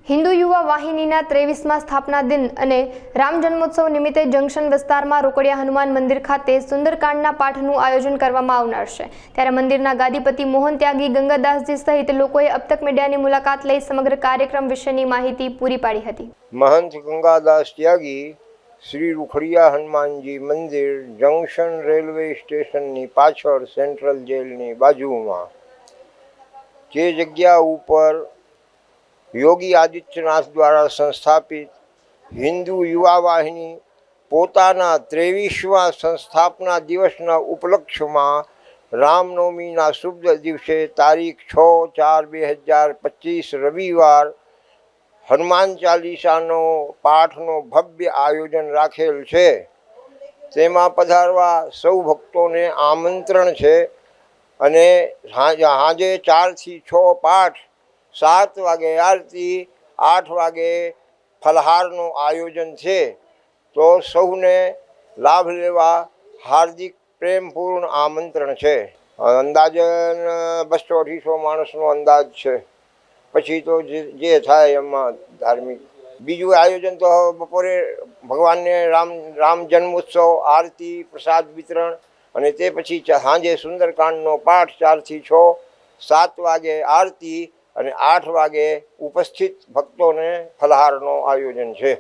હિન્દુ યુવા વાહિનીના 23મા સ્થાપના દિન અને રામ જન્મોત્સવ નિમિત્તે જંકશન વિસ્તારમાં રોકડિયા હનુમાન મંદિર ખાતે સુંદરકાંડના પાઠનું આયોજન કરવામાં આવનાર છે। ત્યારે મંદિરના ગાદીપતિ મોહન ત્યાગી ગંગાદાસજી સહિત લોકોએ અબતક મીડિયાની મુલાકાત લઈ સમગ્ર કાર્યક્રમ વિશેની માહિતી પૂરી પાડી હતી। महंत गंगादास त्यागी श्री रुखड़िया हनुमानजी मंदिर जंक्शन रेलवे स्टेशन पाछळ सेंट्रल जेल बाजू जे जग्या पर योगी आदित्यनाथ द्वारा संस्थापित हिंदू युवा वाहिनी पोताना 23मा संस्थापना दिवसना उपलक्ष्य में रामनवमीना शुभ दिवसे तारीख 6/4/2025 रविवार हनुमान चालीसानो पाठनो भव्य आयोजन राखेल छे। तेमा पधारवा सौ भक्तों ने आमंत्रण छे अने हाजे 4 થી 6 पाठ, 7 वागे आरती, 8 वागे फलहारनो आयोजन छे। तो सौने लाभ लेवा हार्दिक प्रेमपूर्ण आमंत्रण छे। अंदाजन 200-250 माणसनो अंदाज छे। पछी तो जे थाय एमां धार्मिक बीजू आयोजन तो बपोरे भगवान ने राम जन्मोत्सव, आरती, प्रसाद वितरण अने ते पछी सांजे सुंदरकांडनो पाठ 4 થી 6, 7 वागे आरती अने 8 वागे उपस्थित भक्तों ने फलहारनो आयोजन छे।